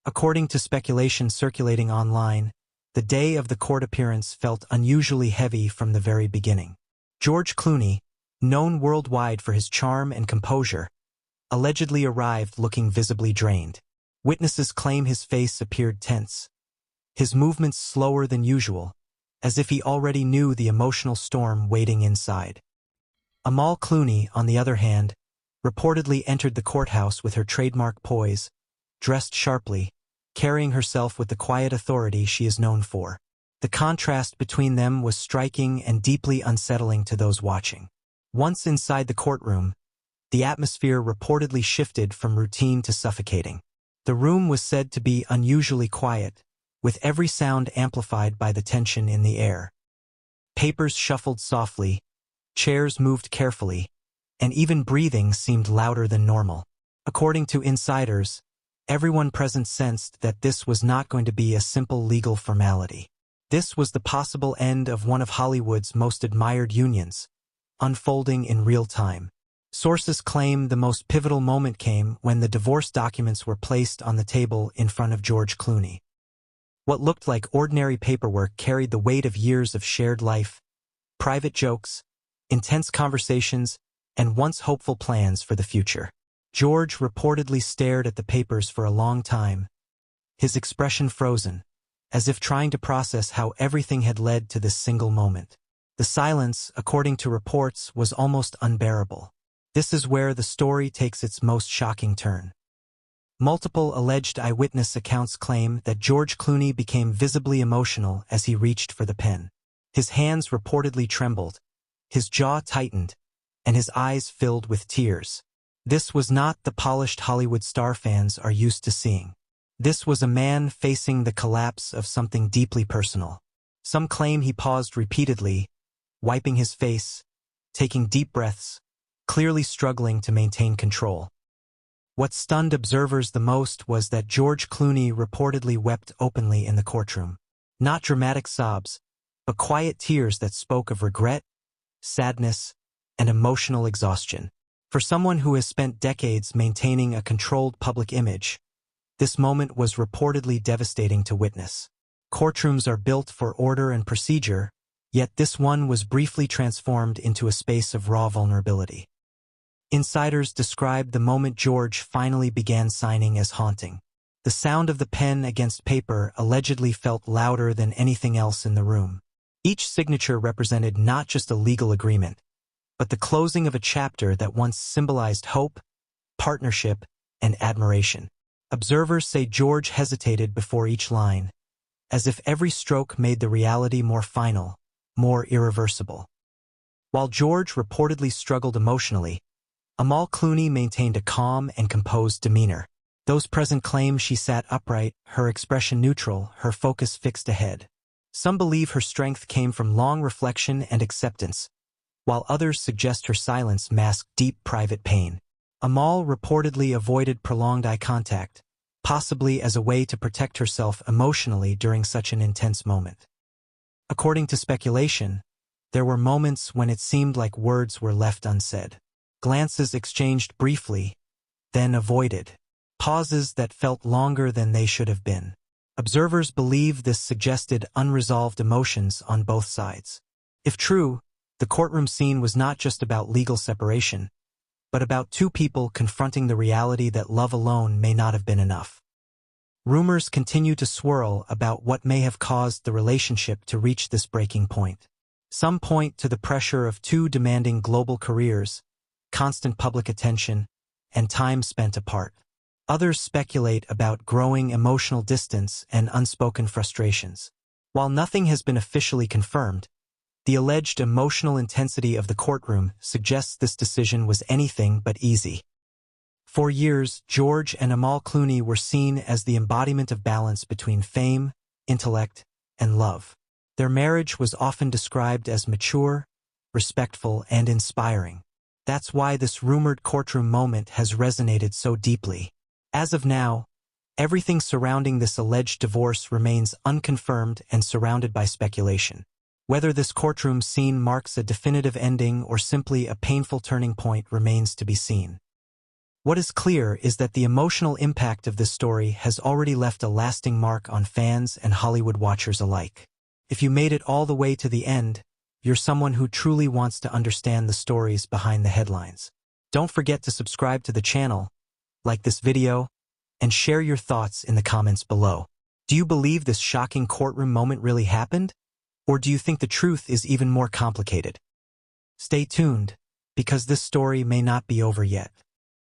According to speculation circulating online, the day of the court appearance felt unusually heavy from the very beginning. George Clooney, known worldwide for his charm and composure, allegedly arrived looking visibly drained. Witnesses claim his face appeared tense, his movements slower than usual, as if he already knew the emotional storm waiting inside. Amal Clooney, on the other hand, reportedly entered the courthouse with her trademark poise, dressed sharply, carrying herself with the quiet authority she is known for. The contrast between them was striking and deeply unsettling to those watching. Once inside the courtroom, the atmosphere reportedly shifted from routine to suffocating. The room was said to be unusually quiet, with every sound amplified by the tension in the air. Papers shuffled softly, chairs moved carefully, and even breathing seemed louder than normal. According to insiders, everyone present sensed that this was not going to be a simple legal formality. This was the possible end of one of Hollywood's most admired unions, unfolding in real time. Sources claim the most pivotal moment came when the divorce documents were placed on the table in front of George Clooney. What looked like ordinary paperwork carried the weight of years of shared life, private jokes, intense conversations, and once hopeful plans for the future. George reportedly stared at the papers for a long time, his expression frozen, as if trying to process how everything had led to this single moment. The silence, according to reports, was almost unbearable. This is where the story takes its most shocking turn. Multiple alleged eyewitness accounts claim that George Clooney became visibly emotional as he reached for the pen. His hands reportedly trembled, his jaw tightened, and his eyes filled with tears. This was not the polished Hollywood star fans are used to seeing. This was a man facing the collapse of something deeply personal. Some claim he paused repeatedly, wiping his face, taking deep breaths, clearly struggling to maintain control. What stunned observers the most was that George Clooney reportedly wept openly in the courtroom. Not dramatic sobs, but quiet tears that spoke of regret, sadness, and emotional exhaustion. For someone who has spent decades maintaining a controlled public image, this moment was reportedly devastating to witness. Courtrooms are built for order and procedure, yet this one was briefly transformed into a space of raw vulnerability. Insiders described the moment George finally began signing as haunting. The sound of the pen against paper allegedly felt louder than anything else in the room. Each signature represented not just a legal agreement, but the closing of a chapter that once symbolized hope, partnership, and admiration. Observers say George hesitated before each line, as if every stroke made the reality more final, more irreversible. While George reportedly struggled emotionally, Amal Clooney maintained a calm and composed demeanor. Those present claim she sat upright, her expression neutral, her focus fixed ahead. Some believe her strength came from long reflection and acceptance, while others suggest her silence masked deep private pain. Amal reportedly avoided prolonged eye contact, possibly as a way to protect herself emotionally during such an intense moment. According to speculation, there were moments when it seemed like words were left unsaid. Glances exchanged briefly, then avoided. Pauses that felt longer than they should have been. Observers believe this suggested unresolved emotions on both sides. If true, the courtroom scene was not just about legal separation, but about two people confronting the reality that love alone may not have been enough. Rumors continue to swirl about what may have caused the relationship to reach this breaking point. Some point to the pressure of two demanding global careers, constant public attention, and time spent apart. Others speculate about growing emotional distance and unspoken frustrations. While nothing has been officially confirmed, the alleged emotional intensity of the courtroom suggests this decision was anything but easy. For years, George and Amal Clooney were seen as the embodiment of balance between fame, intellect, and love. Their marriage was often described as mature, respectful, and inspiring. That's why this rumored courtroom moment has resonated so deeply. As of now, everything surrounding this alleged divorce remains unconfirmed and surrounded by speculation. Whether this courtroom scene marks a definitive ending or simply a painful turning point remains to be seen. What is clear is that the emotional impact of this story has already left a lasting mark on fans and Hollywood watchers alike. If you made it all the way to the end, you're someone who truly wants to understand the stories behind the headlines. Don't forget to subscribe to the channel, like this video, and share your thoughts in the comments below. Do you believe this shocking courtroom moment really happened? Or do you think the truth is even more complicated? Stay tuned, because this story may not be over yet.